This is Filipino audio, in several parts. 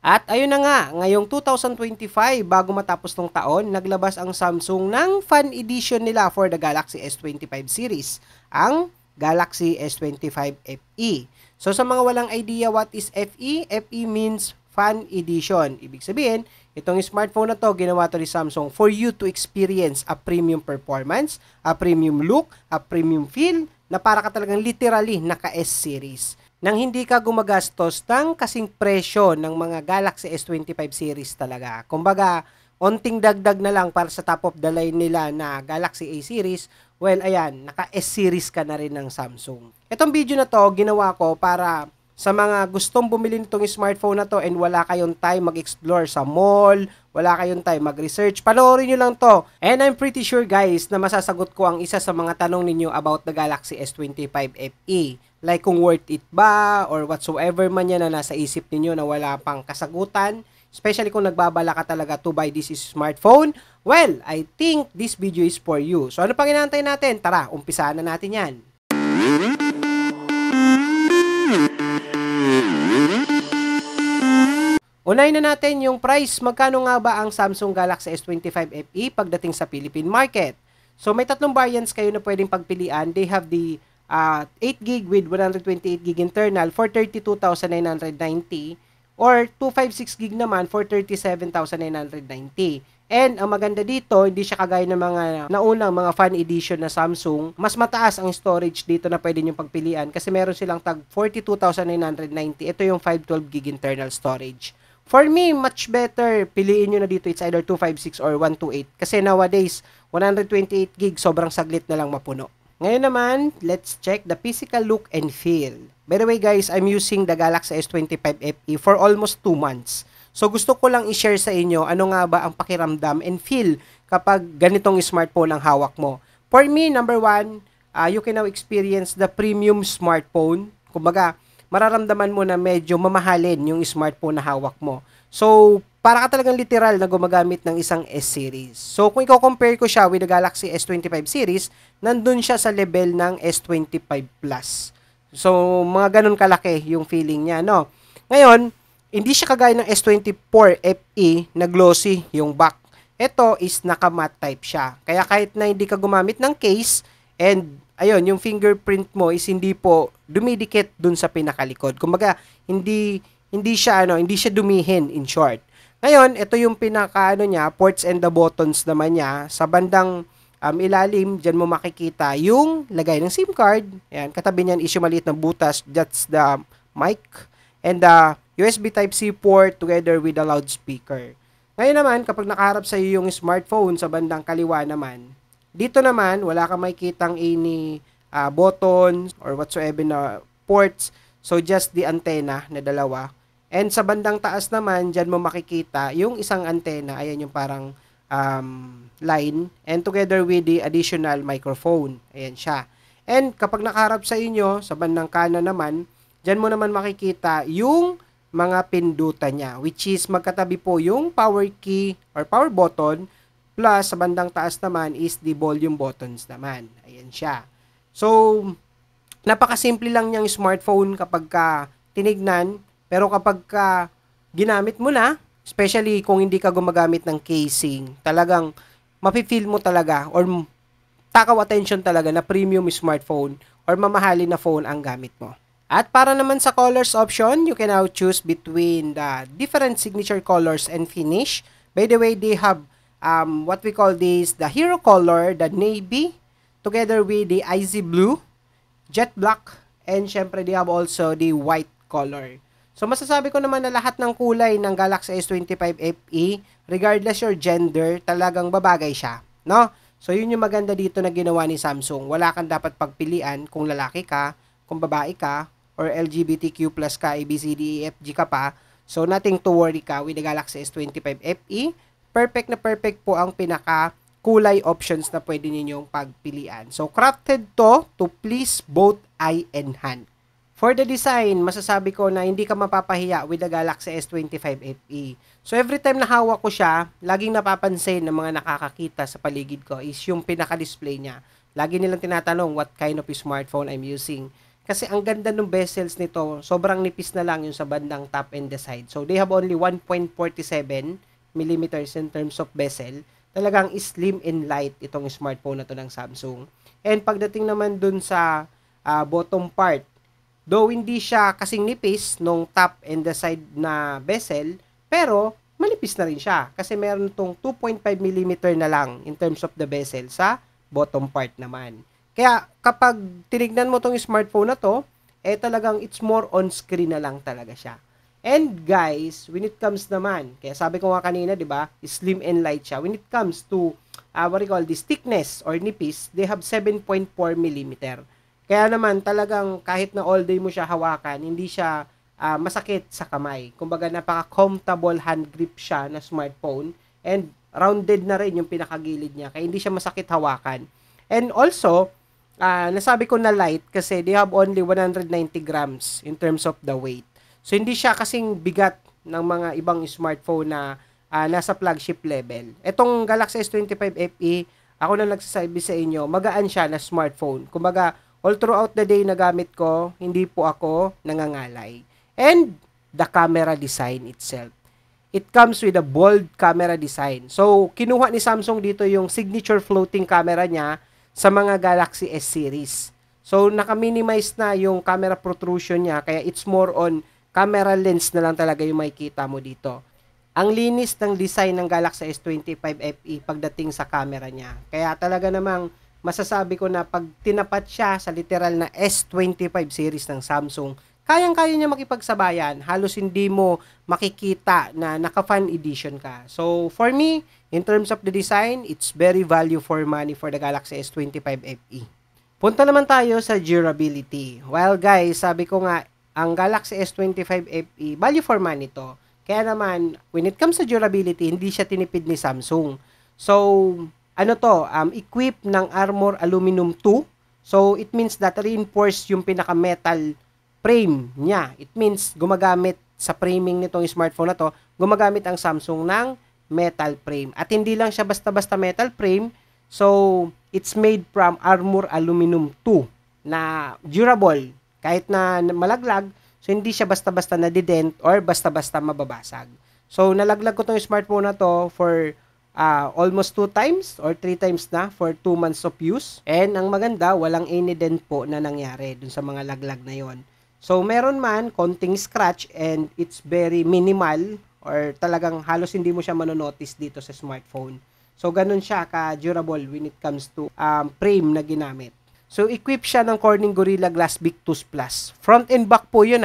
At ayun na nga, ngayong 2025, bago matapos ng taon, naglabas ang Samsung ng Fan Edition nila for the Galaxy S25 series, ang Galaxy S25 FE. So sa mga walang idea what is FE, FE means Fan Edition. Ibig sabihin, itong smartphone na to, ginawa to ni Samsung for you to experience a premium performance, a premium look, a premium feel, na para ka talagang literally naka S series nang hindi ka gumagastos ng kasing presyo ng mga Galaxy S25 series talaga. Kumbaga, onting dagdag na lang para sa top of the line nila na Galaxy A series, well, ayan, naka S series ka na rin ng Samsung. Itong video na to, ginawa ko para sa mga gustong bumili nitong smartphone na to and wala kayong time mag-explore sa mall, wala kayong time mag-research, panoorin nyo lang to. And I'm pretty sure guys na masasagot ko ang isa sa mga tanong ninyo about the Galaxy S25 FE. Like kung worth it ba or whatsoever man yan na nasa isip ninyo na wala pang kasagutan. Especially kung nagbabala ka talaga to buy this smartphone. Well, I think this video is for you. So ano pang inaantay natin? Tara, umpisahan na natin yan. Unahin na natin yung price. Magkano nga ba ang Samsung Galaxy S25 FE pagdating sa Philippine market? So may tatlong variants kayo na pwedeng pagpilian. They have the 8GB with 128GB internal for 32,990 or 256GB naman for 37,990. And ang maganda dito, hindi siya kagaya ng mga naunang mga fan edition na Samsung. Mas mataas ang storage dito na pwede nyo pagpilian kasi meron silang tag 42,990. Ito yung 512GB internal storage. For me, much better, piliin nyo na dito, it's either 256 or 128. Kasi nowadays, 128GB, sobrang saglit na lang mapuno. Ngayon naman, let's check the physical look and feel. By the way guys, I'm using the Galaxy S25 FE for almost 2 months. So gusto ko lang i-share sa inyo ano nga ba ang pakiramdam and feel kapag ganitong smartphone ang hawak mo. For me, number one, you can now experience the premium smartphone. Kumbaga, mararamdaman mo na medyo mamahalin yung smartphone na hawak mo. So, para ka talagang literal na gumagamit ng isang S-series. So, kung i-compare ko siya with the Galaxy S25 series, nandun siya sa level ng S25 Plus. So, mga ganun kalaki yung feeling niya, no? Ngayon, hindi siya kagaya ng S24 FE na glossy yung back. Ito is naka-matte type siya. Kaya kahit na hindi ka gumamit ng case, and ayun, yung fingerprint mo is hindi po dumidikit dun sa pinakalikod. Kumbaga, hindi siya dumihin in short. Ngayon, ito yung pinaka niya, ports and the buttons naman niya. Sa bandang ilalim, dyan mo makikita yung lagay ng SIM card. Ayan, katabi niyan is yung maliit na butas, that's the mic. And the USB Type-C port together with the loudspeaker. Ngayon naman, kapag nakaharap sa iyo yung smartphone sa bandang kaliwa naman, dito naman, wala kang makikitang any buttons or whatsoever na ports. So, just the antenna na dalawa. And sa bandang taas naman, dyan mo makikita yung isang antenna. Ayan yung parang line. And together with the additional microphone. Ayan siya. And kapag nakaharap sa inyo, sa bandang kanan naman, dyan mo naman makikita yung mga pindutan niya. Which is magkatabi po yung power key or power button. Plus, sa bandang taas naman is the volume buttons naman. Ayan siya. So, napakasimple lang niyang smartphone kapag ka tinignan. Pero kapag ka ginamit mo na, especially kung hindi ka gumagamit ng casing, talagang mapi-feel mo talaga or takaw attention talaga na premium smartphone or mamahalin na phone ang gamit mo. At para naman sa colors option, you can now choose between the different signature colors and finish. By the way, they have what we call this, the hero color, the navy, together with the icy blue, jet black, and syempre they have also the white color. So, masasabi ko naman na lahat ng kulay ng Galaxy S25 FE, regardless your gender, talagang babagay siya, no? So, yun yung maganda dito na ginawa ni Samsung. Wala kang dapat pagpilian kung lalaki ka, kung babae ka, or LGBTQ plus ka, ABCDEFG ka pa. So, nothing to worry ka with the Galaxy S25 FE. Perfect na perfect po ang pinaka kulay options na pwede ninyong pagpilian. So, crafted to please both eye and hand. For the design, masasabi ko na hindi ka mapapahiya with the Galaxy S25 FE. So every time na hawak ko siya, laging napapansin ng mga nakakakita sa paligid ko is yung pinaka-display niya. Lagi nilang tinatanong what kind of smartphone I'm using. kasi ang ganda ng bezels nito, sobrang nipis na lang yung sa bandang top and the side. So they have only 1.47 millimeters in terms of bezel. Talagang slim and light itong smartphone na to ng Samsung. And pagdating naman dun sa bottom part, though hindi siya kasing nipis nung top and the side na bezel, pero manipis na rin siya kasi meron tong 2.5 mm na lang in terms of the bezel sa bottom part naman. Kaya kapag tinignan mo tong smartphone na to, talagang it's more on screen na lang talaga siya. And guys, when it comes naman, kaya sabi ko nga kanina, 'di ba, slim and light siya. When it comes to what we call this thickness or nipis, they have 7.4 mm. Kaya naman talagang kahit na all day mo siya hawakan, hindi siya masakit sa kamay. Kumbaga napaka-comfortable hand grip siya na smartphone and rounded na rin yung pinakagilid niya kaya hindi siya masakit hawakan. And also, nasabi ko na light kasi they have only 190 grams in terms of the weight. So, hindi siya kasing bigat ng mga ibang smartphone na nasa flagship level. Itong Galaxy S25 FE, ako na nagsasabi sa inyo, magaan siya na smartphone. Kumbaga, all throughout the day na gamit ko, hindi po ako nangangalay. And the camera design itself. It comes with a bold camera design. So, kinuha ni Samsung dito yung signature floating camera niya sa mga Galaxy S series. So, naka-minimize na yung camera protrusion niya, kaya it's more on camera lens na lang talaga yung makikita mo dito. Ang linis ng design ng Galaxy S25 FE pagdating sa camera niya. Kaya talaga namang masasabi ko na pag tinapat siya sa literal na S25 series ng Samsung, kayang-kaya niya makipagsabayan. Halos hindi mo makikita na naka-fan edition ka. So, for me, in terms of the design, it's very value for money for the Galaxy S25 FE. Punta naman tayo sa durability. Well, guys, sabi ko nga, ang Galaxy S25 FE, value for money to. Kaya naman, when it comes to durability, hindi siya tinipid ni Samsung. So, ano to? Equipped ng Armor Aluminum 2. So, it means that reinforced yung pinaka-metal frame niya. It means gumagamit sa framing nitong smartphone na to, gumagamit ang Samsung ng metal frame. At hindi lang siya basta-basta metal frame. So, it's made from Armor Aluminum 2 na durable. Kahit na malaglag, so hindi siya basta-basta nadident or basta-basta mababasag. So, nalaglag ko tong smartphone na to for almost 2 times or 3 times na for 2 months of use. And ang maganda, walang any dent po na nangyari dun sa mga laglag na yon. So, meron man konting scratch and it's very minimal or talagang halos hindi mo siya manonotice dito sa smartphone. So, ganun siya ka-durable when it comes to frame na ginamit. So, equipped siya ng Corning Gorilla Glass Victus Plus. Front and back po yun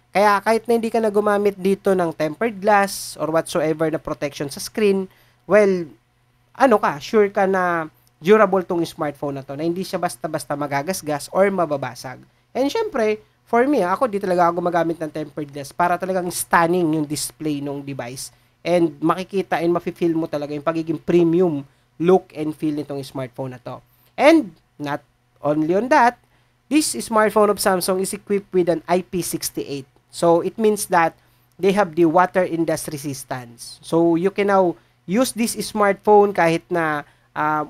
Kaya kahit na hindi ka na gumamit dito ng tempered glass or whatsoever na protection sa screen, well, sure ka na durable tong smartphone na to, na hindi siya basta-basta magagasgas or mababasag. And syempre, for me, ako di talaga ako gumagamit ng tempered glass para talagang stunning yung display ng device. And makikita and mafe-feel mo talaga yung pagiging premium look and feel nitong smartphone na to. And not only on that, this smartphone of Samsung is equipped with an IP68. So, it means that they have the water indust resistance. So, you can now use this smartphone kahit na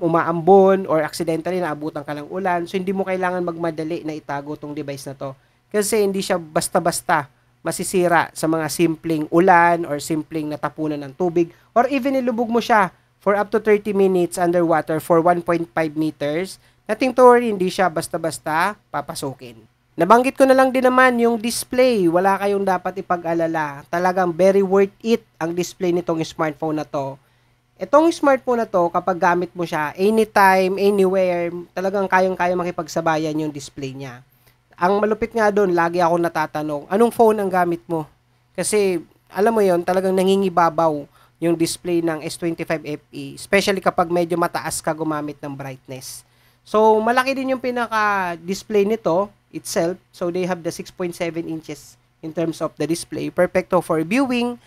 umaambon or accidentally naabutan ka ng ulan. So, hindi mo kailangan magmadali na itago tong device na to. Kasi hindi siya basta-basta masisira sa mga simpleng ulan or simpleng natapunan ng tubig or even ilubog mo siya for up to 30 minutes underwater for 1.5 meters. Nothing to worry, hindi siya basta-basta papasukin. Nabanggit ko na lang din naman yung display. Wala kayong dapat ipag-alala. Talagang very worth it ang display nitong smartphone na to. Itong smartphone na to, kapag gamit mo siya, anytime, anywhere, talagang kayang-kaya makipagsabayan yung display niya. Ang malupit nga doon, lagi ako natatanong, anong phone ang gamit mo? Kasi, alam mo yon, talagang nangingibabaw yung display ng S25 FE, especially kapag medyo mataas ka gumamit ng brightness. So, malaki din yung pinaka-display nito itself. So, they have the 6.7 inches in terms of the display. Perfecto for viewing,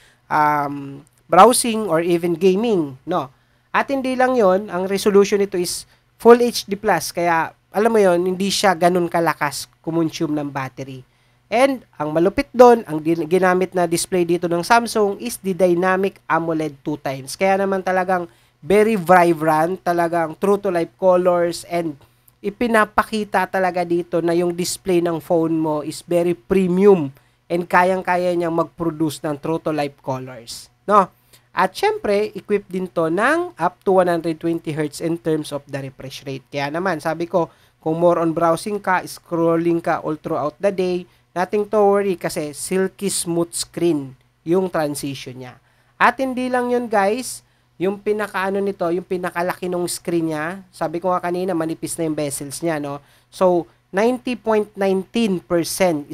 browsing, or even gaming, no? At hindi lang yon, ang resolution nito is Full HD+, kaya alam mo yon, hindi siya ganun kalakas kumonsume ng battery. And ang malupit doon, ang ginamit na display dito ng Samsung is the Dynamic AMOLED 2 times. Kaya naman talagang very vibrant, talagang true to life colors and ipinapakita talaga dito na yung display ng phone mo is very premium and kayang-kaya niyang mag-produce ng true to life colors, no? At syempre, equipped din to ng up to 120 Hz in terms of the refresh rate. Kaya naman, sabi ko, kung more on browsing ka, scrolling ka all throughout the day, nothing to worry kasi silky smooth screen yung transition niya. At hindi lang yun guys, yung pinakaano nito, yung pinakalaki ng screen niya, sabi ko nga kanina, manipis na yung bezels niya, no? So, 90.19%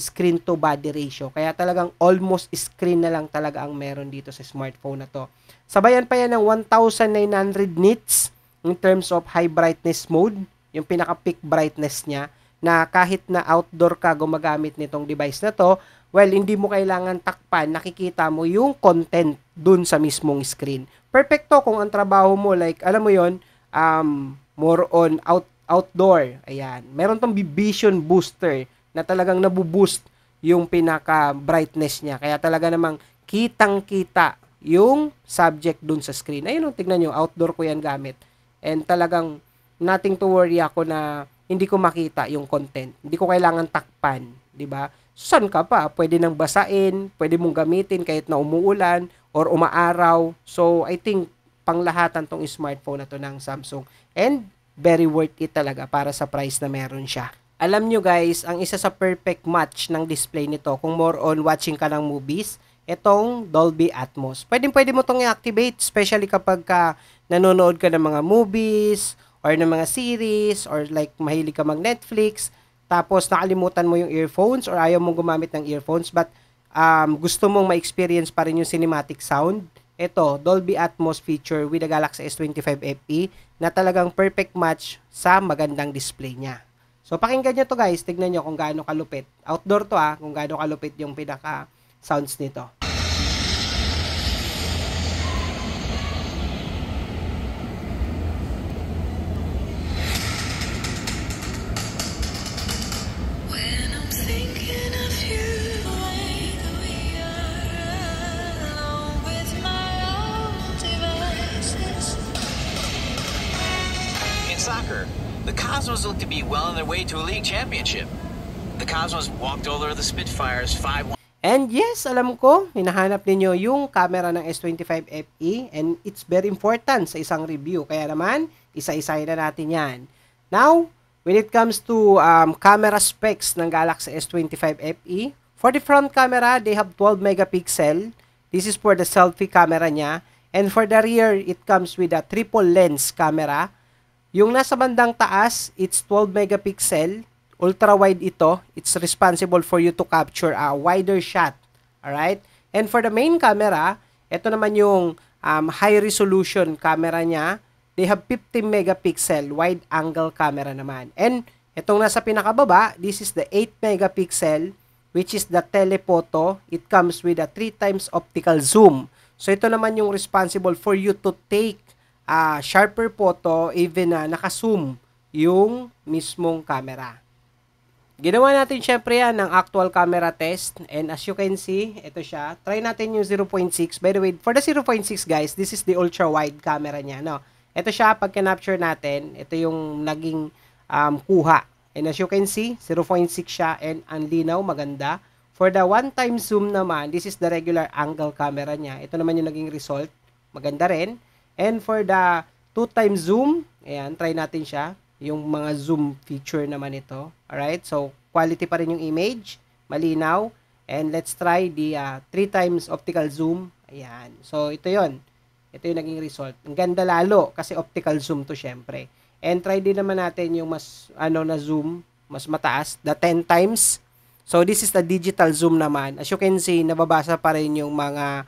screen to body ratio. Kaya talagang almost screen na lang talaga ang meron dito sa smartphone na to. Sabayan pa yan ng 1,900 nits in terms of high brightness mode, yung pinaka-peak brightness niya, na kahit na outdoor ka gumagamit nitong device na to, well, hindi mo kailangan takpan, nakikita mo yung content dun sa mismong screen. Perfecto kung ang trabaho mo, like, alam mo yon, more on outdoor. Ayan. Meron tong vision booster na talagang nabuboost yung pinaka-brightness niya. Kaya talaga namang kitang-kita yung subject dun sa screen. Ayun, tignan nyo, outdoor ko yan gamit. And talagang nothing to worry ako na hindi ko makita yung content. Hindi ko kailangan takpan, di ba? Saan ka pa? Pwede nang basain, pwede mong gamitin kahit na umuulan or umaaraw. So, I think panglahatan tong smartphone na to ng Samsung. And very worth it talaga para sa price na meron siya. Alam nyo guys, ang isa sa perfect match ng display nito, kung more on watching ka ng movies, itong Dolby Atmos. Pwede mo itong i-activate, especially kapag nanonood ka ng mga movies, or ng mga series, or like mahilig ka mag-Netflix, tapos nakalimutan mo yung earphones, or ayaw mong gumamit ng earphones, but gusto mong ma-experience pa rin yung cinematic sound, ito, Dolby Atmos feature with the Galaxy S25 FE, na talagang perfect match sa magandang display niya. So, pakinggan nyo to guys, tignan nyo kung gaano kalupit. Outdoor to kung gaano kalupit yung pinaka-sounds nito. Soccer, the Cosmos look to be well on their way to a league championship. The Cosmos walked over the Spitfires 5-1. And yes, alam ko, hinahanap ninyo yung camera ng S25 FE and it's very important sa isang review. Kaya naman, isa-isahin na natin yan. Now, when it comes to camera specs ng Galaxy S25 FE, for the front camera, they have 12 megapixel. This is for the selfie camera niya. And for the rear, it comes with a triple lens camera. Yung nasa bandang taas, it's 12 megapixel. Ultra-wide ito. It's responsible for you to capture a wider shot. Alright? And for the main camera, ito naman yung high-resolution camera niya. They have 50 megapixel wide-angle camera naman. And itong nasa pinakababa, this is the 8 megapixel, which is the telephoto. It comes with a 3 times optical zoom. So ito naman yung responsible for you to take sharper photo, even na naka-zoom yung mismong camera. Ginawa natin syempre yan ng actual camera test, and as you can see, ito siya. Try natin yung 0.6. By the way, for the 0.6 guys, this is the ultra-wide camera niya, no? Ito siya, pag capture natin, ito yung naging kuha. And as you can see, 0.6 siya, and ang linaw, maganda. For the one-time zoom naman, this is the regular angle camera niya. Ito naman yung naging result. Maganda rin. And for the 2-time zoom, ayan, try natin siya. Yung mga zoom feature naman ito. Alright, so quality pa rin yung image. Malinaw. And let's try the 3 times optical zoom. Ayan. So ito yon. Ito yung naging result. Ang ganda lalo kasi optical zoom to syempre. And try din naman natin yung mas na zoom, mas mataas, the 10 times. So this is the digital zoom naman. As you can see, nababasa pa rin yung mga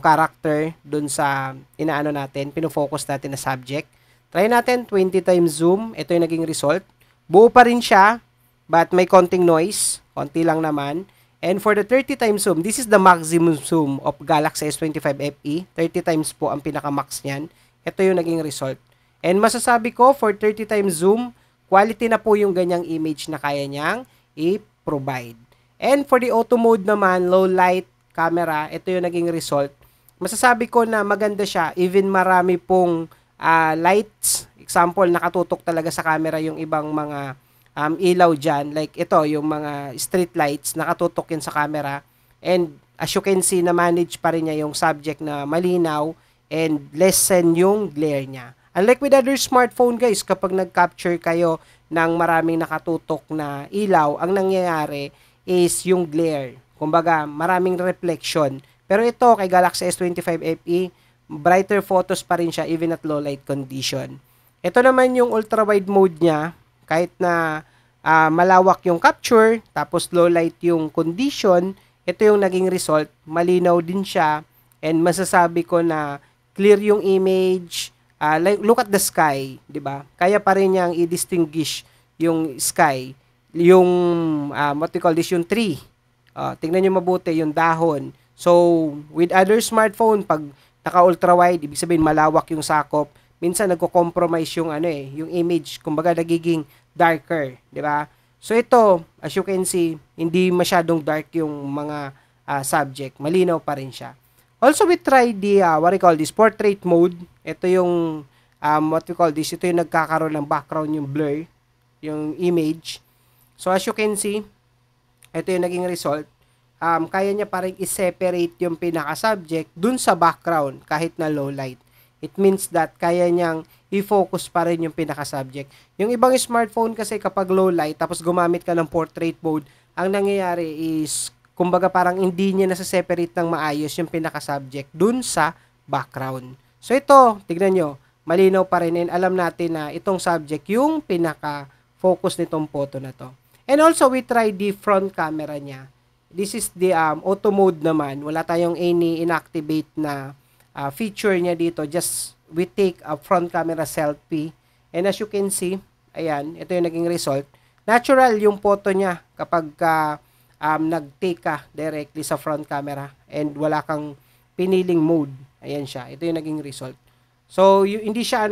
character dun sa inaano natin, pinofocus natin na subject. Try natin 20 times zoom. Ito yung naging result. Buo pa rin siya, but may konting noise. Konti lang naman. And for the 30 times zoom, this is the maximum zoom of Galaxy S25 FE. 30 times po ang pinaka-max niyan. Ito yung naging result. And masasabi ko, for 30 times zoom, quality na po yung ganyang image na kaya niyang i-provide. And for the auto mode naman, low light camera, ito yung naging result. Masasabi ko na maganda siya, even marami pong lights, example, nakatutok talaga sa camera yung ibang mga ilaw dyan. Like ito, yung mga street lights, nakatutok yun sa camera. And as you can see, na-manage pa rin niya yung subject na malinaw and lessen yung glare niya. Unlike with other smartphone guys, kapag nag-capture kayo ng maraming nakatutok na ilaw, ang nangyayari is yung glare. Kumbaga, maraming reflection. Pero ito, kay Galaxy S25 FE, brighter photos pa rin siya even at low light condition. Ito naman yung ultra-wide mode niya, kahit na malawak yung capture, tapos low light yung condition, ito yung naging result, malinaw din siya, and masasabi ko na clear yung image. Like, look at the sky, di ba? Kaya pa rin niyang i-distinguish yung sky, yung, what we call this, yung tree. Tingnan nyo mabuti, yung dahon. So, with other smartphone, pag naka-ultra-wide, ibig sabihin malawak yung sakop, minsan nagko-compromise yung, yung image, kumbaga nagiging darker, di ba? So, ito, as you can see, hindi masyadong dark yung mga subject. Malinaw pa rin siya. Also, we tried the, what we call this, portrait mode. Ito yung, what we call this, ito yung nagkakaroon ng background, yung blur, yung image. So, as you can see, ito yung naging result. Kaya niya pa rin i-separate yung pinaka-subject dun sa background, kahit na low light. It means that kaya niyang i-focus pa rin yung pinaka-subject. Yung ibang smartphone kasi kapag low light, tapos gumamit ka ng portrait mode, ang nangyayari is, kumbaga parang hindi niya nasa-separate ng maayos yung pinaka-subject dun sa background. So ito, tignan nyo, malinaw pa rin and alam natin na itong subject yung pinaka-focus nitong photo na to. And also, we tried the front camera niya. This is the auto mode naman. Wala tayong any inactivate na feature niya dito. Just we take a front camera selfie. And as you can see, ayan, ito yung naging result. Natural yung photo niya kapag nag-take ka directly sa front camera and wala kang piniling mode. Ayan siya. Ito yung naging result. So, hindi siya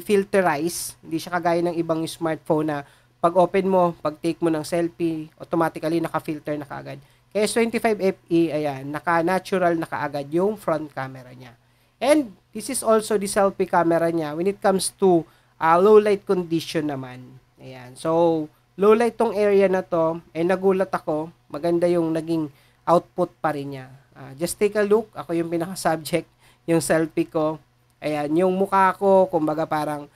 filterize. Hindi siya kagaya ng ibang smartphone na pag open mo, pag take mo ng selfie, automatically naka-filter na kaagad. Kaya S25 FE, ayan, naka-natural na kaagad yung front camera niya. And this is also the selfie camera niya when it comes to low light condition naman. Ayan. So, low light tong area na to, nagulat ako, maganda yung naging output pa rin niya. Just take a look, ako yung pinaka-subject, yung selfie ko. Ayan, yung mukha ko, kumbaga parang,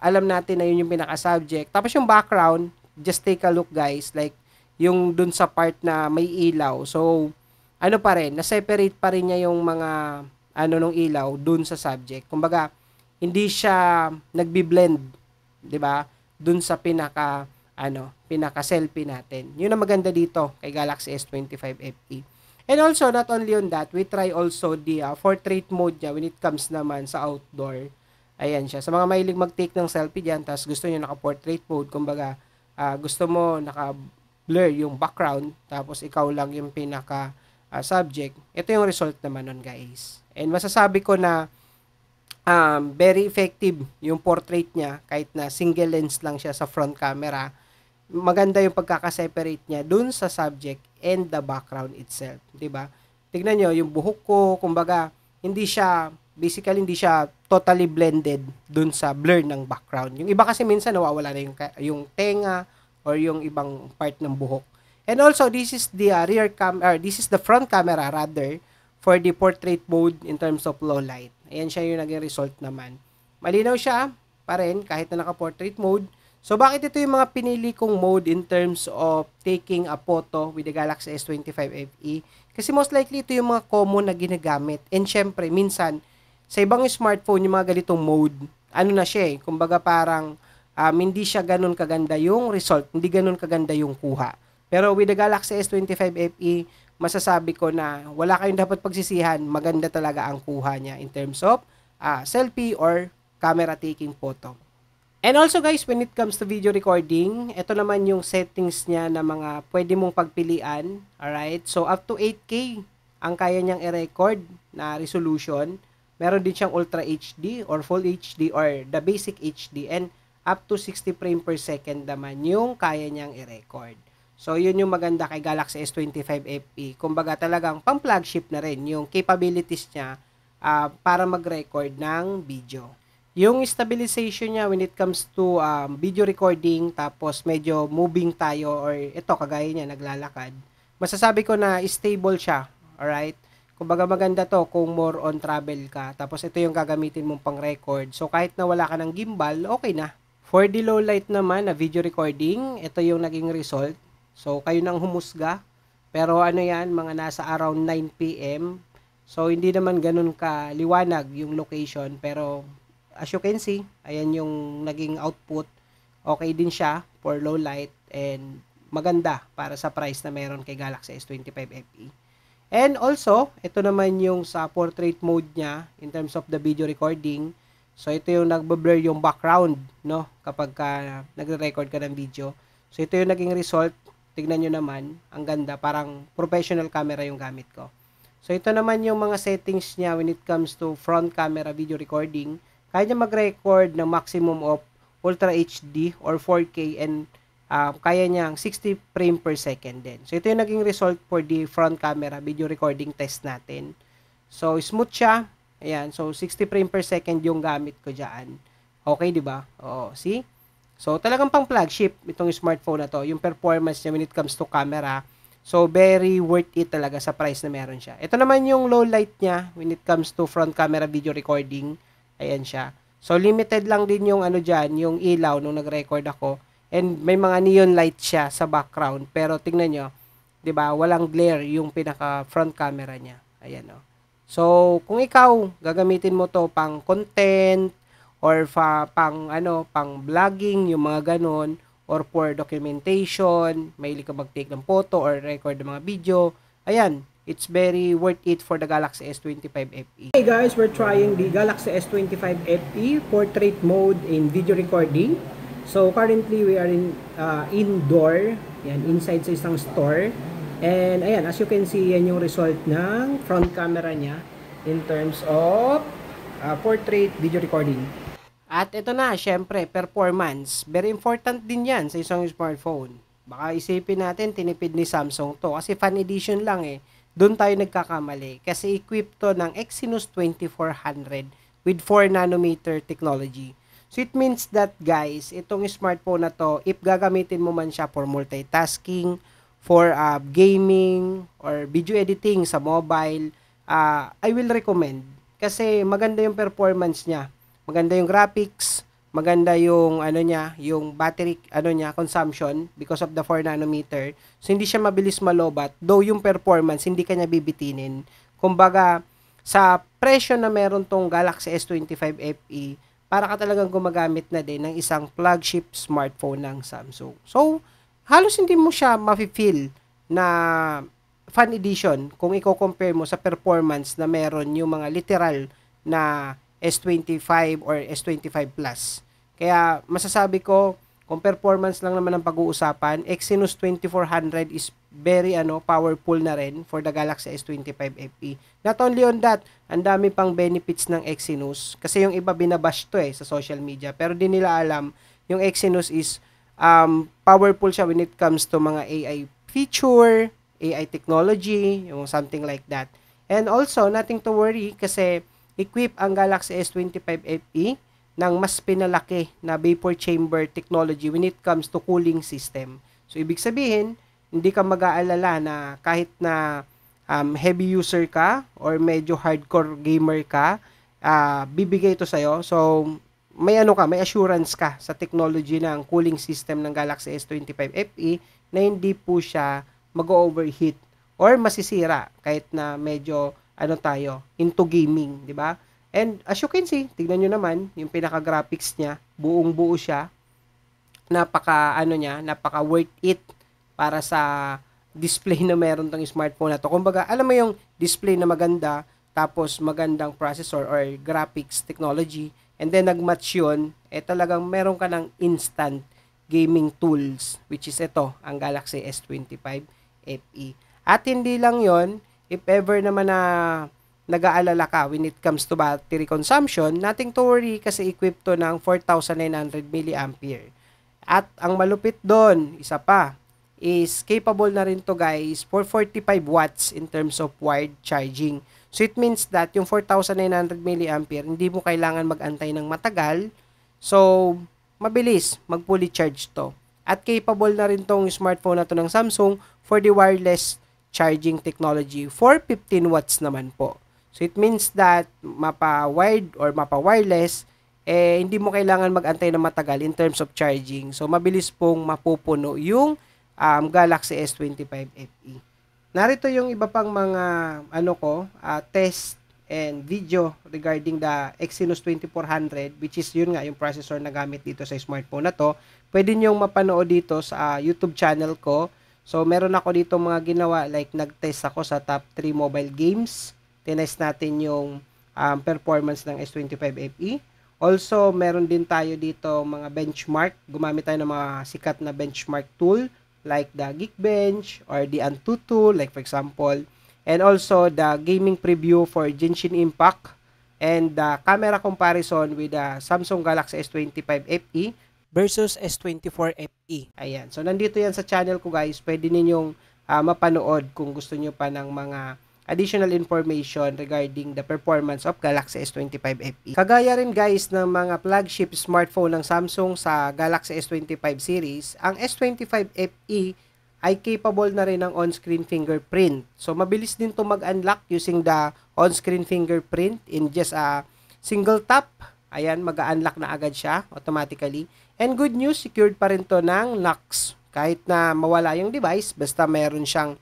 alam natin na yun yung pinaka-subject. Tapos yung background, just take a look guys, like, yung dun sa part na may ilaw. So, ano pa rin, na-separate pa rin niya yung mga, nung ilaw, dun sa subject. Kumbaga, hindi siya nagbi-blend, di ba? Dun sa pinaka-selfie natin. Yun ang maganda dito kay Galaxy S25 FE. And also, not only on that, we try also the portrait mode niya when it comes naman sa outdoor. Ayan siya. Sa mga mahilig mag-take ng selfie dyan, tapos gusto nyo naka-portrait mode, kumbaga, gusto mo naka-blur yung background, tapos ikaw lang yung pinaka-subject, ito yung result naman nun, guys. And masasabi ko na very effective yung portrait niya, kahit na single lens lang siya sa front camera. Maganda yung pagkakaseparate niya dun sa subject and the background itself. Diba? Tignan nyo, yung buhok ko, kumbaga, hindi siya totally blended dun sa blur ng background. Yung iba kasi minsan nawawala na yung tenga or yung ibang part ng buhok. And also, this is the this is the front camera rather for the portrait mode in terms of low light. Ayan siya yung naging result naman. Malinaw siya pa rin kahit na naka-portrait mode. So, bakit ito yung mga pinili kong mode in terms of taking a photo with the Galaxy S25 FE? Kasi most likely ito yung mga common na ginagamit. And syempre, minsan, sa ibang smartphone, yung mga ganitong mode, na siya kumbaga parang hindi siya ganun kaganda yung result, hindi ganun kaganda yung kuha. Pero with the Galaxy S25 FE, masasabi ko na wala kayong dapat pagsisihan, maganda talaga ang kuha niya in terms of selfie or camera taking photo. And also guys, when it comes to video recording, ito naman yung settings niya na mga pwede mong pagpilian. Alright? So up to 8K ang kaya niyang i-record na resolution. Meron din siyang Ultra HD or Full HD or the Basic HD, and up to 60 frames per second naman yung kaya niyang i-record. So yun yung maganda kay Galaxy S25 FE. Kumbaga talagang pang-flagship na rin yung capabilities niya para mag-record ng video. Yung stabilization niya when it comes to video recording, tapos medyo moving tayo or ito kagaya niya naglalakad, masasabi ko na stable siya. Alright? Kumbaga maganda to kung more on travel ka. Tapos ito yung gagamitin mong pang record. So kahit na wala ka ng gimbal, okay na. For the low light naman na video recording, ito yung naging result. So kayo nang humusga. Pero ano yan, mga nasa around 9 PM. So hindi naman ganun ka liwanag yung location. Pero as you can see, ayan yung naging output. Okay din siya for low light and maganda para sa price na meron kay Galaxy S25 FE. And also, ito naman yung sa portrait mode niya in terms of the video recording. So, ito yung nagbe-blur yung background, no? Kapag nagre-record ka ng video. So, ito yung naging result. Tignan nyo naman. Ang ganda. Parang professional camera yung gamit ko. So, ito naman yung mga settings niya when it comes to front camera video recording. Kaya niya mag-record ng maximum of Ultra HD or 4K and kaya niyang 60 frame per second din. So, ito yung naging result for the front camera video recording test natin. So, smooth siya. Ayan. So, 60 frame per second yung gamit ko dyan. Okay, di ba? Oo, see? So, talagang pang flagship itong smartphone na to. Yung performance niya when it comes to camera. So, very worth it talaga sa price na meron siya. Ito naman yung low light niya when it comes to front camera video recording. Ayan siya. So, limited lang din yung ano dyan, yung ilaw nung nag-record ako. And may mga neon light siya sa background. Pero tingnan nyo, 'di ba? Walang glare yung pinaka front camera niya. Ayan oh. So, kung ikaw gagamitin mo 'to pang content or pang vlogging, yung mga ganon, or for documentation, mahilig ka mag-take ng photo or record ng mga video, ayan, it's very worth it for the Galaxy S25 FE. Hey guys, we're trying the Galaxy S25 FE portrait mode in video recording. So, currently, we are in indoor. Yan, inside sa isang store. And, ayan, as you can see, yan yung result ng front camera niya in terms of portrait video recording. At ito na, syempre, performance. Very important din yan sa isang smartphone. Baka isipin natin, tinipid ni Samsung to. Kasi fan edition lang eh. Doon tayo nagkakamali. Kasi equipped to ng Exynos 2400 with 4 nanometer technology. So, it means that, guys, itong smartphone na to, if gagamitin mo man siya for multitasking, for gaming, or video editing sa mobile, I will recommend. Kasi maganda yung performance niya. Maganda yung graphics, maganda yung, yung battery, consumption because of the 4 nanometer. So, hindi siya mabilis malobat. Though yung performance, hindi kanya bibitinin. Kumbaga, sa presyo na meron tong Galaxy S25 FE, para ka talagang gumagamit na din ng isang flagship smartphone ng Samsung. So, halos hindi mo siya mafe-feel na fan edition kung i-compare mo sa performance na meron yung mga literal na S25 or S25 Plus. Kaya, masasabi ko, kung performance lang naman ang pag-uusapan, Exynos 2400 is very powerful na rin for the Galaxy S25 FE. Not only on that, ang dami pang benefits ng Exynos kasi yung iba binabash to sa social media pero di nila alam yung Exynos is powerful siya when it comes to mga AI feature, AI technology, yung something like that. And also, nothing to worry kasi equip ang Galaxy S25 FE ng mas pinalaki na vapor chamber technology when it comes to cooling system. So, ibig sabihin, hindi ka mag-aalala na kahit na heavy user ka or medyo hardcore gamer ka, bibigay ito sa'yo. So, may may assurance ka sa technology ng cooling system ng Galaxy S25 FE na hindi po siya mag-overheat or masisira kahit na medyo into gaming, di ba? And as you can see, tignan nyo naman, yung pinaka-graphics niya, buong-buo siya. Napaka worth it para sa display na meron tong smartphone na to. Kumbaga, alam mo yung display na maganda, tapos magandang processor or graphics technology, and then nag-match yun, talagang meron ka ng instant gaming tools, which is ito, ang Galaxy S25 FE. At hindi lang yon, if ever naman na nag-aalala ka when it comes to battery consumption, nothing to worry kasi equipped to ng 4,900 mAh. At ang malupit doon, isa pa, is capable na rin to guys for 45 watts in terms of wired charging. So it means that yung 4,900 mAh, hindi mo kailangan mag-antay ng matagal. So mabilis mag-fully charge to. At capable na rin tong smartphone na to ng Samsung for the wireless charging technology for 15 watts naman po. So it means that mapa-wired or mapa-wireless, hindi mo kailangan mag-antay na matagal in terms of charging. So mabilis pong mapupuno yung Galaxy S25 FE. Narito yung iba pang mga test and video regarding the Exynos 2400, which is yun nga yung processor na gamit dito sa smartphone na to. Pwede nyong mapanood dito sa YouTube channel ko. So meron ako dito mga ginawa, like nag-test ako sa top 3 mobile games. Tinest natin yung performance ng S25 FE. Also, meron din tayo dito mga benchmark. Gumamit tayo ng mga sikat na benchmark tool like the Geekbench or the Antutu, like for example. And also the gaming preview for Genshin Impact and the camera comparison with the Samsung Galaxy S25 FE versus S24 FE. Ayan. So, nandito yan sa channel ko guys. Pwede ninyong mapanood kung gusto nyo pa ng mga additional information regarding the performance of Galaxy S25 FE. Kagaya rin guys ng mga flagship smartphone ng Samsung sa Galaxy S25 series, ang S25 FE ay capable na rin ng on-screen fingerprint. So, mabilis din to mag-unlock using the on-screen fingerprint in just a single tap. Ayan, mag-unlock na agad siya automatically. And good news, secured pa rin to ng locks. Kahit na mawala yung device, basta meron siyang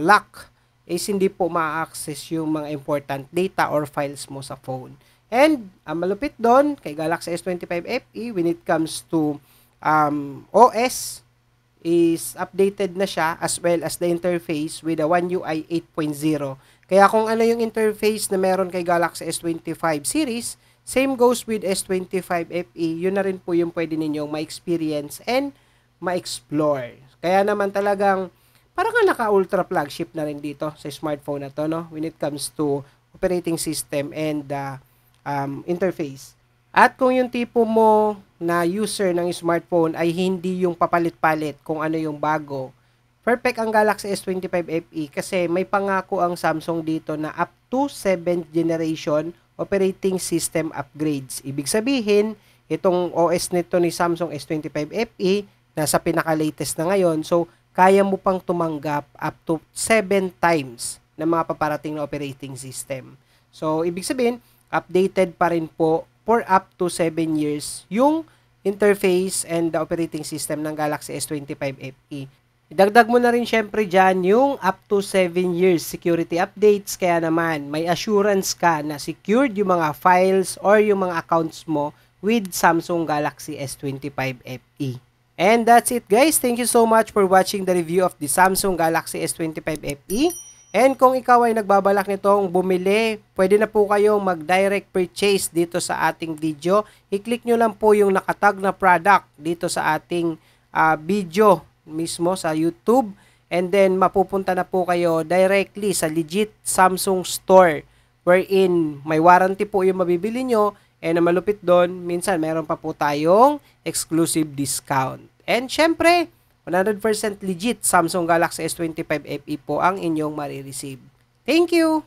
lock, is hindi po ma-access yung mga important data or files mo sa phone. And, malupit doon, kay Galaxy S25 FE, when it comes to OS, is updated na siya as well as the interface with the One UI 8.0. Kaya kung ano yung interface na meron kay Galaxy S25 series, same goes with S25 FE, yun na rin po yung pwede ninyong ma-experience and ma-explore. Kaya naman talagang parang naka-ultra flagship na rin dito sa smartphone na to, no? When it comes to operating system and interface. At kung yung tipo mo na user ng smartphone ay hindi yung papalit-palit kung ano yung bago, perfect ang Galaxy S25 FE kasi may pangako ang Samsung dito na up to 7th generation operating system upgrades. Ibig sabihin, itong OS nito ni Samsung S25 FE nasa pinaka-latest na ngayon. So, kaya mo pang tumanggap up to 7 times na mga paparating na operating system. So, ibig sabihin, updated pa rin po for up to 7 years yung interface and the operating system ng Galaxy S25 FE. Idagdag mo na rin syempre dyan yung up to 7 years security updates, kaya naman may assurance ka na secured yung mga files or yung mga accounts mo with Samsung Galaxy S25 FE. And that's it guys. Thank you so much for watching the review of the Samsung Galaxy S25 FE. And kung ikaw ay nagbabalak nitong bumili, pwede na po kayong mag-direct purchase dito sa ating video. I-click nyo lang po yung nakatag na product dito sa ating video mismo sa YouTube. And then mapupunta na po kayo directly sa legit Samsung store wherein may warranty po yung mabibili nyo. And na malupit doon, minsan meron pa po tayong exclusive discount. And syempre, 100% legit Samsung Galaxy S25 FE po ang inyong marireceive. Thank you!